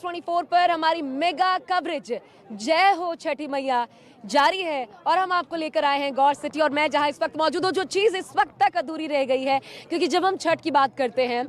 NH24 पर हमारी mega coverage जय हो छठी मैया जारी है और हम आपको लेकर आए हैं गौर सिटी। और मैं जहां इस वक्त मौजूद हूं, जो चीज़ इस वक्त तक अधूरी रह गई है, क्योंकि जब हम छठ की बात करते हैं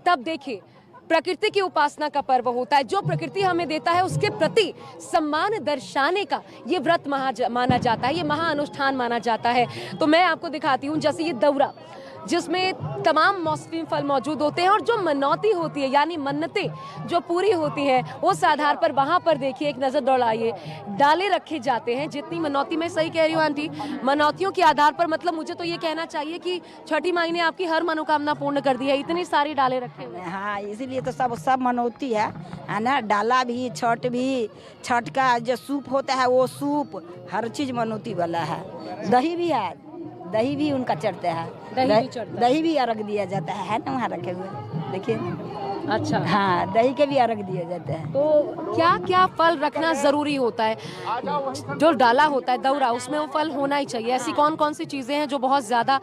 तब देखिए प्रकृति की उपासना का पर्व होता है। जो प्रकृति हमें देता है उसके प्रति सम्मान दर्शाने का ये व्रत माना जाता है, ये महाअनुष्ठान माना जाता है। तो मैं आपको दिखाती हूँ, जैसे ये दौरा जिसमें तमाम मौसमी फल मौजूद होते हैं और जो मनौती होती है यानी मन्नतें जो पूरी होती हैं उस आधार पर वहाँ पर देखिए, एक नज़र दौड़ाइए, डाले रखे जाते हैं। जितनी मनौती, मैं सही कह रही हूँ आंटी, मनौतियों के आधार पर, मतलब मुझे तो ये कहना चाहिए कि छठी माई ने आपकी हर मनोकामना पूर्ण कर दी है, इतनी सारी डाले रखे हुए। हाँ, इसीलिए तो सब मनौती है ना। डाला भी, छठ का जो सूप होता है वो सूप, हर चीज मनौती वाला है। दही भी है, दही भी उनका चढ़ता है, दही भी अर्घ दिया जाता है ना, वहाँ रखे हुए देखिए। अच्छा, हाँ, दही के भी अर्घ दिए जाते हैं। तो क्या क्या फल रखना जरूरी होता है? जो डाला होता है दौरा, उसमें वो फल होना ही चाहिए। ऐसी कौन कौन सी चीजें हैं जो बहुत ज्यादा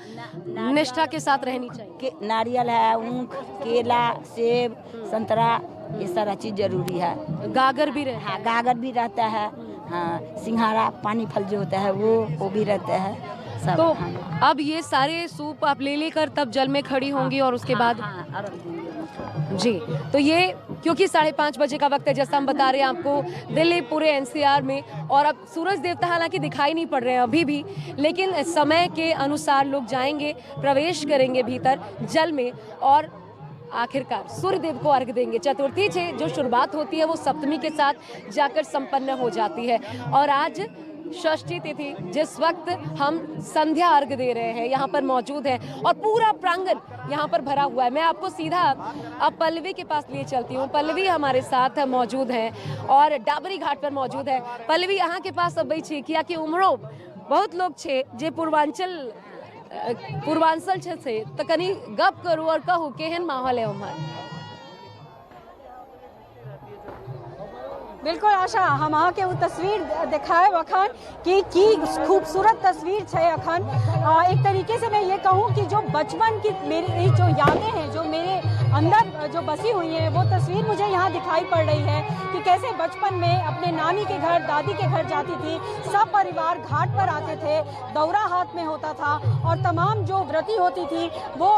निष्ठा के साथ रहनी चाहिए? नारियल है, ऊख, केला, सेब, संतरा, ये सारा चीज जरूरी है। गागर भी रहता है? हाँ, गागर भी रहता है। हाँ, सिंघाड़ा, पानी फल जो होता है वो भी रहता है सब। तो हाँ। अब ये सारे सूप आप ले लेकर तब जल में खड़ी होंगी और उसके बाद जी, तो ये क्योंकि 5:30 बजे का वक्त है, जैसा हम बता रहे हैं आपको, दिल्ली पूरे NCR में, और अब सूरज देवता हालांकि दिखाई नहीं पड़ रहे हैं अभी भी, लेकिन समय के अनुसार लोग जाएंगे, प्रवेश करेंगे भीतर जल में और आखिरकार सूर्यदेव को अर्घ देंगे। चतुर्थी से जो शुरुआत होती है वो सप्तमी के साथ जाकर संपन्न हो जाती है। और आज षष्ठी तिथि, जिस वक्त हम संध्या अर्घ दे रहे हैं, यहाँ पर मौजूद है और पूरा प्रांगण यहाँ पर भरा हुआ है। मैं आपको सीधा अब पल्लवी के पास लिए चलती हूँ। पल्लवी हमारे साथ मौजूद है और डाबरी घाट पर मौजूद है। पल्लवी, यहाँ के पास अब छे किया कि उमरो बहुत लोग छे जे पूर्वांचल से, तो कनी गप करूँ और कहूँ केहन माहौल है उमर? बिल्कुल आशा, हम अहाँ के वो तस्वीर दिखाए अखन कि खूबसूरत तस्वीर है अखन। एक तरीके से मैं ये कहूँ कि जो बचपन की मेरी जो यादें हैं, जो मेरे अंदर जो बसी हुई हैं, वो तस्वीर मुझे यहाँ दिखाई पड़ रही है कि कैसे बचपन में अपने नानी के घर, दादी के घर जाती थी, सब परिवार घाट पर आते थे, दौरा हाथ में होता था और तमाम जो व्रती होती थी वो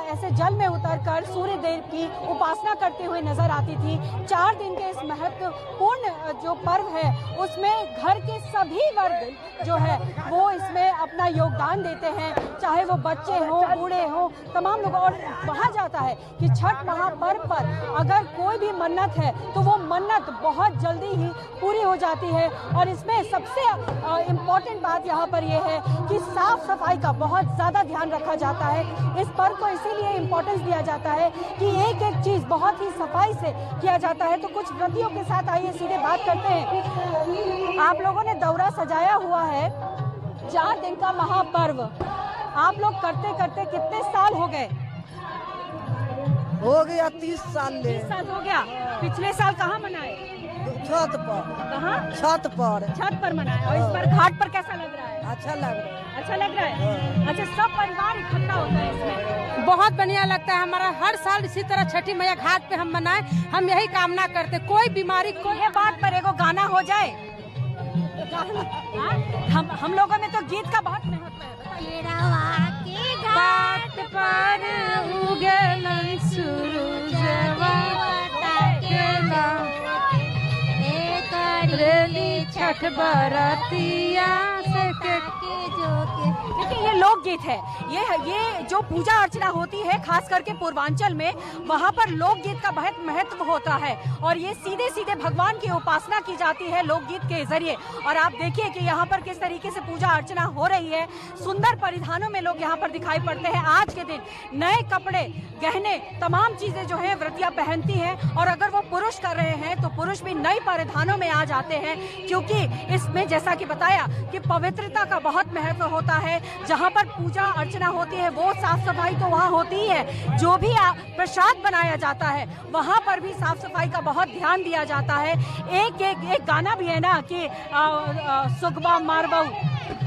ऐसे जल में उतरकर सूर्य देव की उपासना करते हुए नजर आती थी। 4 दिन के इस महत्वपूर्ण जो पर्व है उसमें घर के सभी वर्ग जो है वो इसमें अपना योगदान देते हैं, चाहे वो बच्चे हों, बूढ़े हों, तमाम लोग। और कहा जाता है कि छठ महापर्व पर अगर कोई भी मन्नत है तो वो मन्नत बहुत जल्दी ही पूरी हो जाती है। और इसमें सबसे इम्पोर्टेंट बात यहाँ पर ये है कि साफ सफाई का बहुत ज़्यादा ध्यान रखा जाता है। इस पर्व को इसीलिए इम्पोर्टेंस दिया जाता है कि एक एक चीज़ बहुत ही सफाई से किया जाता है। तो कुछ व्रतियों के साथ आइए सीधे बात करते हैं। आप लोगों ने दौरा सजाया हुआ है, 4 दिन का महापर्व आप लोग करते करते कितने साल हो गए? हो गया 30 साल। 30 साल हो गया। पिछले साल कहाँ मनाए? छत पर। कहाँ? छत पर मनाया। और इस बार घाट पर कैसा लग रहा है? अच्छा लग रहा है। अच्छा लग रहा है। अच्छा, सब परिवार इकट्ठा होता है इसमें? बहुत बढ़िया लगता है। हमारा हर साल इसी तरह छठी मैया घाट पे हम मनाएं, हम यही कामना करते। कोई बीमारी, कोई ये बात पर एगो गाना हो जाए। हम लोगों में तो गीत का बहुत महत्व है। घाट पर उगलन सूरजवा ताकेला, रेली छठ बरतिया से के देखिए, ये लोकगीत है। ये जो पूजा अर्चना होती है खास करके पूर्वांचल में, वहाँ पर लोकगीत का बहुत महत्व होता है और ये सीधे सीधे भगवान की उपासना की जाती है लोकगीत के जरिए। और आप देखिए कि यहाँ पर किस तरीके से पूजा अर्चना हो रही है। सुंदर परिधानों में लोग यहाँ पर दिखाई पड़ते हैं। आज के दिन नए कपड़े, गहने, तमाम चीजें जो है व्रतियाँ पहनती हैं। और अगर वो पुरुष कर रहे हैं तो पुरुष भी नए परिधानों में आ जाते हैं, क्योंकि इसमें जैसा कि बताया कि पवित्रता का बहुत महत्व होता है। जहाँ पर पूजा अर्चना होती है वो साफ सफाई तो वहाँ होती ही है, जो भी प्रसाद बनाया जाता है वहाँ पर भी साफ सफाई का बहुत ध्यान दिया जाता है। एक गाना भी है ना कि सुगबा मारबऊ,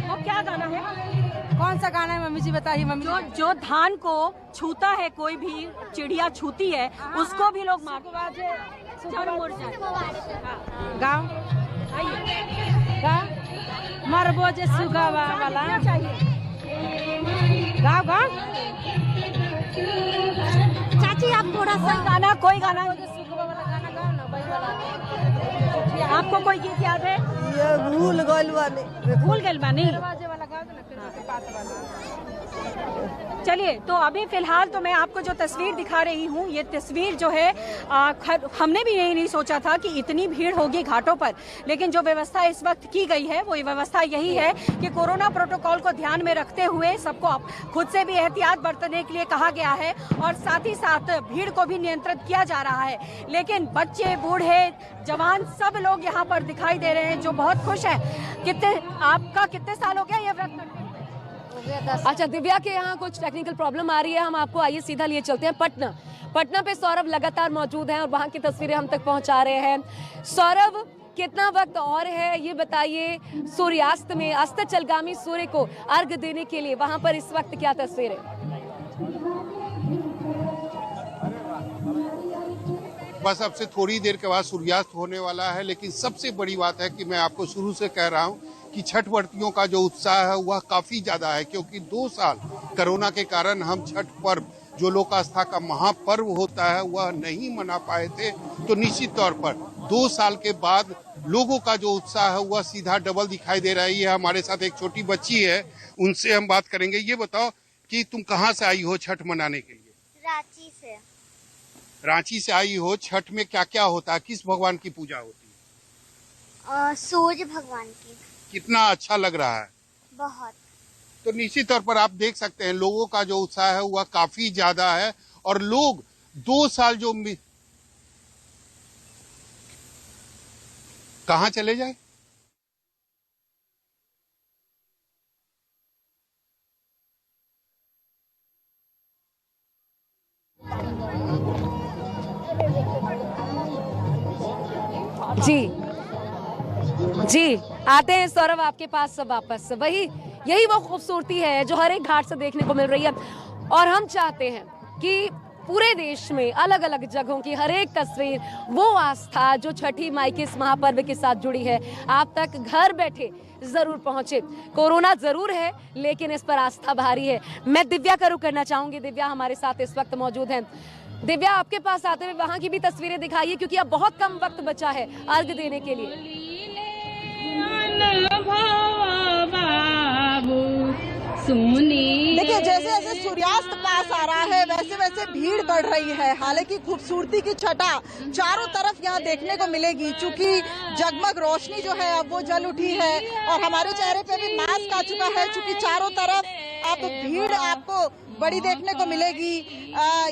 वो क्या गाना है? कौन सा गाना है मम्मी जी बताइए। मम्मी जो धान को छूता है, कोई भी चिड़िया छूती है उसको भी लोग मारते। गाँव मरबो जे सुगावा वाला गाँव गाँव। चाची आप थोड़ा सा कोई गाना आपको कोई गीत याद है? ये भूल गइल बानी। चलिए, तो अभी फिलहाल तो मैं आपको जो तस्वीर दिखा रही हूँ, ये तस्वीर जो है हमने भी यही नहीं सोचा था कि इतनी भीड़ होगी घाटों पर, लेकिन जो व्यवस्था इस वक्त की गई है वो व्यवस्था यही है कि कोरोना प्रोटोकॉल को ध्यान में रखते हुए सबको खुद से भी एहतियात बरतने के लिए कहा गया है और साथ ही साथ भीड़ को भी नियंत्रित किया जा रहा है। लेकिन बच्चे, बूढ़े, जवान सब लोग यहाँ पर दिखाई दे रहे हैं जो बहुत खुश हैं। आपका कितने साल हो गया ये व्रत करते? अच्छा, दिव्या के यहाँ कुछ टेक्निकल प्रॉब्लम आ रही है, हम आपको आइए सीधा लिए चलते हैं पटना पे सौरभ लगातार मौजूद हैं और वहाँ की तस्वीरें हम तक पहुँचा रहे हैं। सौरभ, कितना वक्त और है ये बताइए सूर्यास्त में, अस्ताचलगामी सूर्य को अर्घ देने के लिए वहाँ पर इस वक्त क्या तस्वीर है? बस अब से थोड़ी देर के बाद सूर्यास्त होने वाला है, लेकिन सबसे बड़ी बात है कि मैं आपको शुरू से कह रहा हूँ कि छठ व्रतियों का जो उत्साह है वह काफी ज्यादा है, क्योंकि 2 साल कोरोना के कारण हम छठ पर्व, जो लोक आस्था का महापर्व होता है, वह नहीं मना पाए थे। तो निश्चित तौर पर 2 साल के बाद लोगों का जो उत्साह है वह सीधा डबल दिखाई दे रही है। हमारे साथ एक छोटी बच्ची है, उनसे हम बात करेंगे। ये बताओ कि तुम कहाँ से आई हो छठ मनाने के लिए? रांची से। रांची से आई हो। छठ में क्या क्या होता है, किस भगवान की पूजा होती है? सूर्य भगवान की। कितना अच्छा लग रहा है? बहुत। तो निश्चित तौर पर आप देख सकते हैं लोगों का जो उत्साह है वह काफी ज्यादा है और लोग 2 साल जो कहाँ चले जाए। जी आते हैं सौरभ आपके पास सब वापस। यही वो खूबसूरती है जो हर एक घाट से देखने को मिल रही है और हम चाहते हैं कि पूरे देश में अलग अलग जगहों की हर एक तस्वीर, वो आस्था जो छठी माई के इस महापर्व के साथ जुड़ी है, आप तक घर बैठे जरूर पहुंचे। कोरोना जरूर है लेकिन इस पर आस्था भारी है। मैं दिव्या का रुख करना चाहूंगी। दिव्या हमारे साथ इस वक्त मौजूद हैं। दिव्या, आपके पास आते हुए वहां की भी तस्वीरें दिखाइए, क्योंकि अब बहुत कम वक्त बचा है अर्घ देने के लिए। देखिए, जैसे जैसे सूर्यास्त पास आ रहा है वैसे वैसे भीड़ बढ़ रही है। हालांकि खूबसूरती की छटा चारों तरफ यहाँ देखने को मिलेगी, चूंकि जगमग रोशनी जो है अब वो जल उठी है और हमारे चेहरे पे भी मास्क आ चुका है, चूंकि चारों तरफ अब भीड़ आपको बड़ी देखने को मिलेगी।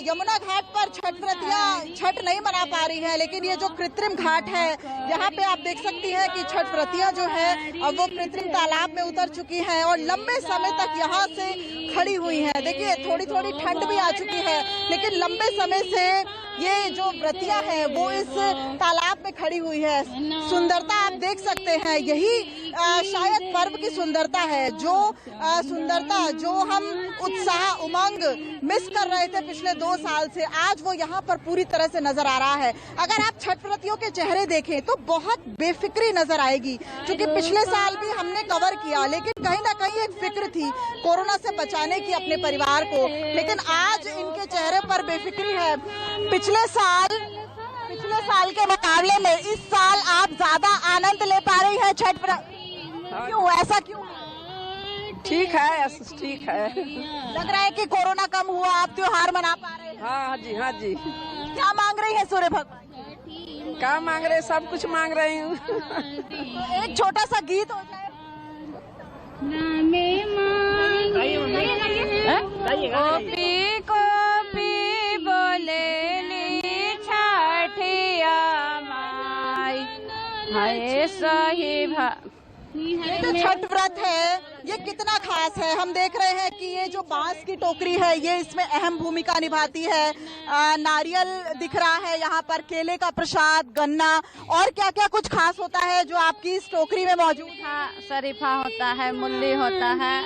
यमुना घाट पर छठ व्रतियां छठ नहीं मना पा रही हैं, लेकिन ये जो कृत्रिम घाट है यहाँ पे आप देख सकती हैं कि छठ व्रतियां जो है अब वो कृत्रिम तालाब में उतर चुकी हैं और लंबे समय तक यहाँ से खड़ी हुई हैं। देखिए, थोड़ी थोड़ी ठंड भी आ चुकी है, लेकिन लंबे समय से ये जो व्रतियां हैं वो इस तालाब में खड़ी हुई है। सुंदरता आप देख सकते हैं, यही शायद पर्व की सुंदरता है, जो सुंदरता जो हम उत्साह उमंग मिस कर रहे थे पिछले 2 साल से, आज वो यहाँ पर पूरी तरह से नजर आ रहा है। अगर आप छठ व्रतियों के चेहरे देखें तो बहुत बेफिक्री नजर आएगी, क्योंकि पिछले साल भी हमने कवर किया, लेकिन कहीं ना कहीं एक फिक्र थी कोरोना से बचाने की अपने परिवार को, लेकिन आज इनके चेहरे पर बेफिक्री है। पिछले साल के मुकाबले में इस साल आप ज्यादा आनंद ले पा रही है छठ व्रत, क्यों, ऐसा क्यों? ठीक है, ठीक है। लग रहा है कि कोरोना कम हुआ, आप त्योहार मना पा रहे हैं। हाँ जी, हाँ जी। क्या मांग रही है सूर्य भगवान? क्या मांग रहे, सब कुछ मांग रही हूँ। तो एक छोटा सा गीत हो जाए। कॉपी बोले छठिया माई हाय सही भा। ये जो छठ व्रत है ये कितना खास है? हम देख रहे हैं कि ये जो बांस की टोकरी है ये इसमें अहम भूमिका निभाती है। नारियल दिख रहा है यहाँ पर, केले का प्रसाद, गन्ना, और क्या क्या कुछ खास होता है जो आपकी इस टोकरी में मौजूद है? शरीफा होता है, मूली होता है,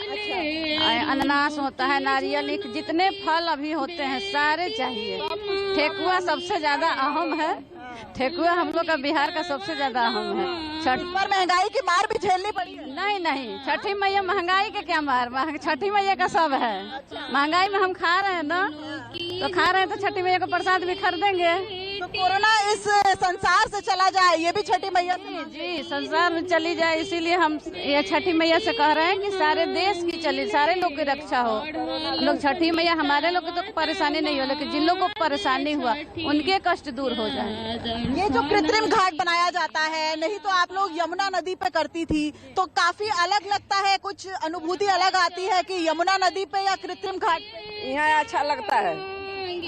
अनानास होता है, नारियल, जितने फल अभी होते हैं सारे चाहिए। ठेकुआ सबसे ज्यादा अहम है। ठेकुआ हम लोग का बिहार का सबसे ज्यादा अहम है। छठ पर महंगाई की मार भी झेलनी पड़ी है। नहीं नहीं, छठी मैया महंगाई के क्या मार, छठी मैया का सब है। महंगाई में हम खा रहे हैं ना, तो खा रहे हैं तो छठी मैया का प्रसाद भी खरीदेंगे। तो कोरोना इस संसार से चला जाए, ये भी छठी मैया से। जी संसार में चली जाए, इसीलिए हम ये छठी मैया से कह रहे हैं कि सारे देश की चली, सारे लोग की रक्षा हो। हम लोग छठी मैया, हमारे लोग को तो परेशानी नहीं हो, लेकिन जिन लोगों को परेशानी हुआ उनके कष्ट दूर हो जाए। ये जो कृत्रिम घाट बनाया जाता है, नहीं तो आप लोग यमुना नदी पे करती थी, तो काफी अलग लगता है, कुछ अनुभूति अलग आती है कि यमुना नदी पे या कृत्रिम घाट पे। यहाँ अच्छा लगता है,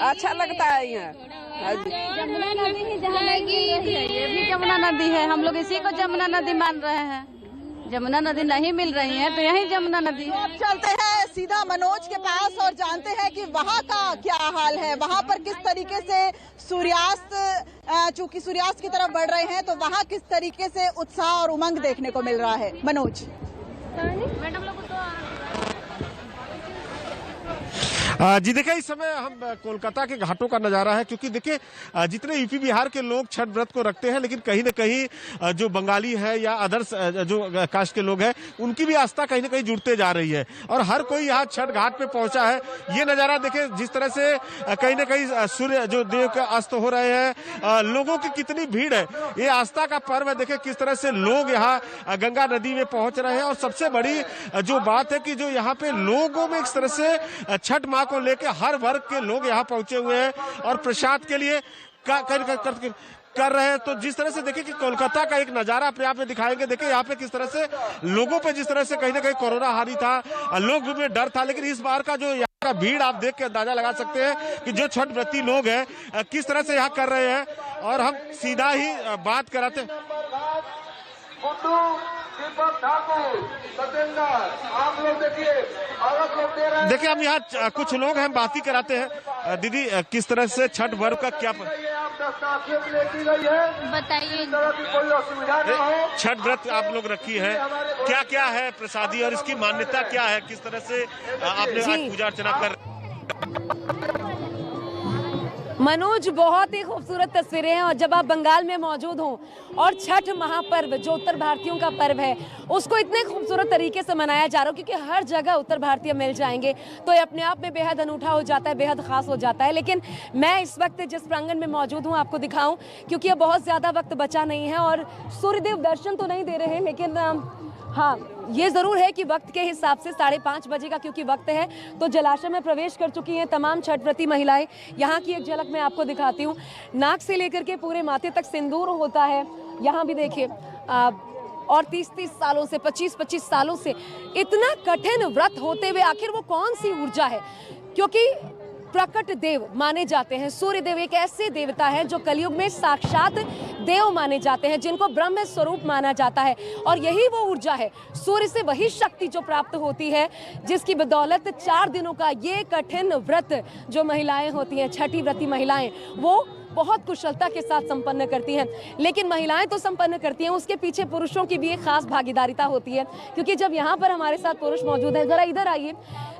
अच्छा लगता है यहाँ। जमुना नदी ही जहाँ ये भी जमुना नदी है, हम लोग इसी को जमुना नदी मान रहे हैं। जमुना नदी नहीं मिल रही है तो यही जमुना नदी है। अब चलते हैं सीधा मनोज के पास और जानते हैं कि वहाँ का क्या हाल है, वहाँ पर किस तरीके से सूर्यास्त, चूंकि सूर्यास्त की तरफ बढ़ रहे हैं, तो वहाँ किस तरीके से उत्साह और उमंग देखने को मिल रहा है। मनोज। जी देखिए, इस समय हम कोलकाता के घाटों का नज़ारा है, क्योंकि देखिए जितने यूपी बिहार के लोग छठ व्रत को रखते हैं, लेकिन कहीं न कहीं जो बंगाली है या अदर्स जो कास्ट के लोग हैं, उनकी भी आस्था कहीं न कहीं जुड़ते जा रही है और हर कोई यहाँ छठ घाट पे पहुंचा है। ये नज़ारा देखिए, जिस तरह से कहीं न कहीं सूर्य जो देव के अस्त हो रहे हैं, लोगों की कितनी भीड़ है। ये आस्था का पर्व है। देखिए किस तरह से लोग यहाँ गंगा नदी में पहुंच रहे हैं और सबसे बड़ी जो बात है कि जो यहाँ पे लोगों में एक तरह से छठ माँ को लेकर हर वर्ग के लोग यहाँ पहुंचे हुए हैं और प्रसाद के लिए कर रहे हैं। तो जिस तरह से देखिए कि कोलकाता का एक नजारा अपने आप में दिखाएंगे। देखिए यहाँ पे किस तरह से लोगों पे जिस तरह से कहीं ना कहीं कोरोना हारी था, लोग में डर था, लेकिन इस बार का जो यहाँ का भीड़ आप देख के अंदाजा लगा सकते हैं कि जो छठ व्रती लोग हैं किस तरह से यहाँ कर रहे हैं। और हम सीधा ही बात कराते हैं। देखिए हम यहाँ कुछ लोग हैं, बात ही कराते हैं। दीदी किस तरह से छठ पर्व का क्या बताइए? छठ व्रत आप लोग रखी है, क्या क्या है प्रसादी और इसकी मान्यता क्या है, किस तरह से आपने आज पूजा अर्चना कर? मनोज, बहुत ही खूबसूरत तस्वीरें हैं और जब आप बंगाल में मौजूद हों और छठ महापर्व जो उत्तर भारतीयों का पर्व है उसको इतने खूबसूरत तरीके से मनाया जा रहा है, क्योंकि हर जगह उत्तर भारतीय मिल जाएंगे तो ये अपने आप में बेहद अनूठा हो जाता है, बेहद खास हो जाता है। लेकिन मैं इस वक्त जिस प्रांगण में मौजूद हूँ आपको दिखाऊं, क्योंकि अब बहुत ज़्यादा वक्त बचा नहीं है और सूर्यदेव दर्शन तो नहीं दे रहे हैं, लेकिन हाँ ये ज़रूर है कि वक्त के हिसाब से 5:30 बजे का क्योंकि वक्त है, तो जलाशय में प्रवेश कर चुकी हैं तमाम छठ व्रती महिलाएं। यहाँ की एक झलक मैं आपको दिखाती हूँ। नाक से लेकर के पूरे माथे तक सिंदूर होता है। यहाँ भी देखिए और 30-30 सालों से 25-25 सालों से इतना कठिन व्रत होते हुए आखिर वो कौन सी ऊर्जा है, क्योंकि प्रकट देव माने जाते हैं। सूर्य देव एक ऐसे देवता है जो कलयुग में साक्षात देव माने जाते हैं, जिनको ब्रह्म स्वरूप माना जाता है और यही वो ऊर्जा है, सूर्य से वही शक्ति जो प्राप्त होती है जिसकी बदौलत 4 दिनों का ये कठिन व्रत जो महिलाएं होती हैं, छठी व्रती महिलाएं, वो बहुत कुशलता के साथ संपन्न करती हैं। लेकिन महिलाएं तो संपन्न करती हैं, उसके पीछे पुरुषों की भी एक खास भागीदारिता होती है, क्योंकि जब यहाँ पर हमारे साथ पुरुष मौजूद हैं, जरा इधर आइए।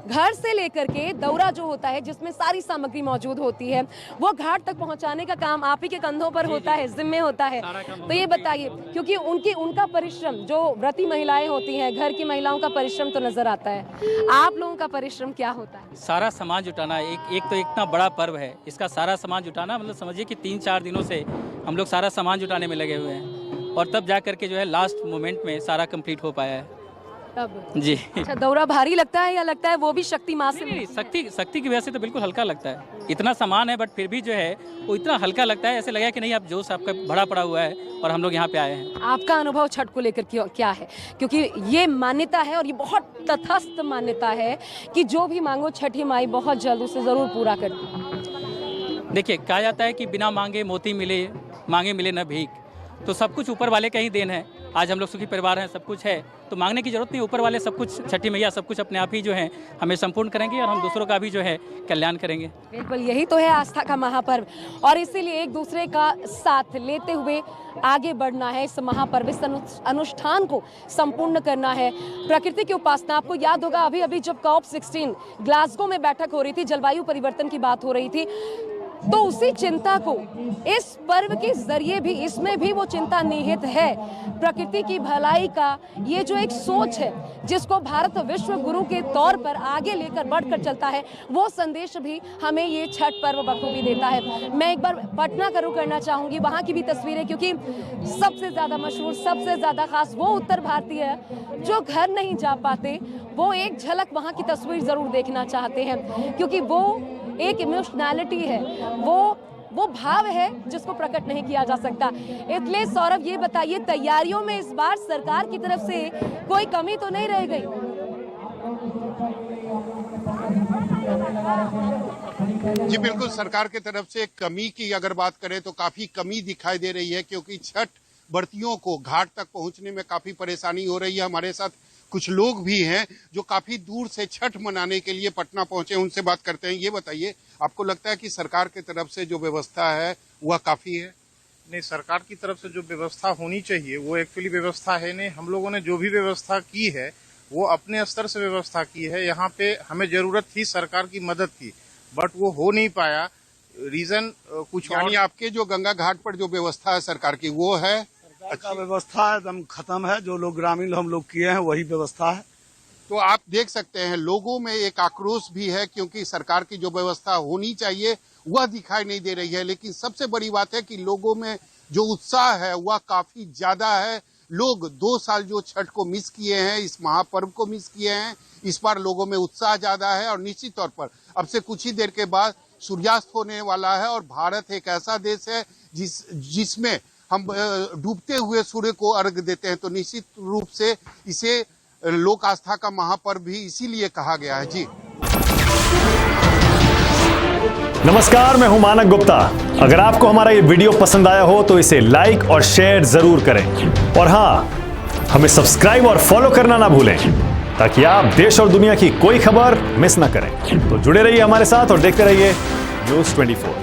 घर से लेकर के दौरा जो होता है जिसमें सारी सामग्री मौजूद होती है, वो घाट तक पहुंचाने का काम आप ही के कंधों पर होता है, जिम्मे होता है। तो ये बताइए, क्योंकि उनका परिश्रम, जो व्रती महिलाएं होती हैं, घर की महिलाओं का परिश्रम तो नजर आता है, आप लोगों का परिश्रम क्या होता है? सारा सामान जुटाना, एक तो इतना बड़ा पर्व है, इसका सारा सामान जुटाना, मतलब समझिए कि 3-4 दिनों से हम लोग सारा सामान जुटाने में लगे हुए हैं और तब जा करके जो है लास्ट मोमेंट में सारा कंप्लीट हो पाया है। तब जी। अच्छा, दौरा भारी लगता है या लगता है वो भी शक्ति माँ से? नहीं, शक्ति की वजह से तो बिल्कुल हल्का लगता है। इतना सामान है बट फिर भी जो है वो इतना हल्का लगता है, ऐसे लगा कि नहीं आप जोश आपका भरा पड़ा हुआ है और हम लोग यहाँ पे आए हैं। आपका अनुभव छठ को लेकर क्या है? क्योंकि ये मान्यता है और ये बहुत तथस्थ मान्यता है कि जो भी मांगो छठी माई बहुत जल्द उसे जरूर पूरा करती है। देखिए, कहा जाता है कि बिना मांगे मोती मिले, मांगे मिले न भीख। तो सब कुछ ऊपर वाले का ही देन है। आज हम लोग सुखी परिवार हैं, सब कुछ है, तो मांगने की जरूरत नहीं। ऊपर वाले सब कुछ, छठी मैया सब कुछ अपने आप ही जो है हमें संपूर्ण करेंगे और हम दूसरों का भी जो है कल्याण करेंगे। बिल्कुल, यही तो है आस्था का महापर्व और इसीलिए एक दूसरे का साथ लेते हुए आगे बढ़ना है। इस महापर्व, इस अनुष्ठान को संपूर्ण करना है। प्रकृति की उपासना, आपको याद होगा अभी जब COP16 ग्लासगो में बैठक हो रही थी, जलवायु परिवर्तन की बात हो रही थी, तो उसी चिंता को इस पर्व के जरिए भी, इसमें भी वो चिंता निहित है, प्रकृति की भलाई का ये जो एक सोच है जिसको भारत विश्व गुरु के तौर पर आगे लेकर बढ़कर चलता है, वो संदेश भी हमें ये छठ पर्व बखूबी देता है। मैं एक बार पटना का रुख करना चाहूंगी, वहाँ की भी तस्वीरें, क्योंकि सबसे ज़्यादा मशहूर, सबसे ज़्यादा खास वो उत्तर भारतीय है जो घर नहीं जा पाते, वो एक झलक वहाँ की तस्वीर ज़रूर देखना चाहते हैं, क्योंकि वो एक इमोशनैलिटी है, वो भाव है जिसको प्रकट नहीं किया जा सकता। इसलिए सौरभ ये बताइए, तैयारियों में इस बार सरकार की तरफ से कोई कमी तो नहीं रह गई? जी बिल्कुल, सरकार की तरफ से कमी की अगर बात करें तो काफी कमी दिखाई दे रही है, क्योंकि छठ व्रतियों को घाट तक पहुंचने में काफी परेशानी हो रही है। हमारे साथ कुछ लोग भी हैं जो काफी दूर से छठ मनाने के लिए पटना पहुंचे, उनसे बात करते हैं। ये बताइए, आपको लगता है कि सरकार की तरफ से जो व्यवस्था है वह काफी है? नहीं, सरकार की तरफ से जो व्यवस्था होनी चाहिए वो एक्चुअली व्यवस्था है नहीं। हम लोगों ने जो भी व्यवस्था की है वो अपने स्तर से व्यवस्था की है। यहाँ पे हमें जरूरत थी सरकार की मदद की, बट वो हो नहीं पाया। रीजन कुछ, यानी आपके जो गंगा घाट पर जो व्यवस्था है सरकार की, वो है अच्छा व्यवस्था एकदम खत्म है। जो लोग ग्रामीण हम लोग किए हैं वही व्यवस्था है। तो आप देख सकते हैं लोगों में एक आक्रोश भी है, क्योंकि सरकार की जो व्यवस्था होनी चाहिए वह दिखाई नहीं दे रही है। लेकिन सबसे बड़ी बात है कि लोगों में जो उत्साह है वह काफी ज्यादा है। लोग 2 साल जो छठ को मिस किए हैं, इस महापर्व को मिस किए हैं, इस बार लोगों में उत्साह ज्यादा है। और निश्चित तौर पर अब से कुछ ही देर के बाद सूर्यास्त होने वाला है, और भारत एक ऐसा देश है जिसमें हम डूबते हुए सूर्य को अर्घ देते हैं। तो निश्चित रूप से इसे लोक आस्था का महापर्व भी इसीलिए कहा गया है। जी नमस्कार, मैं हूं मानक गुप्ता। अगर आपको हमारा ये वीडियो पसंद आया हो तो इसे लाइक और शेयर जरूर करें, और हां, हमें सब्सक्राइब और फॉलो करना ना भूलें, ताकि आप देश और दुनिया की कोई खबर मिस ना करें। तो जुड़े रहिए हमारे साथ और देखते रहिए न्यूज़ 24।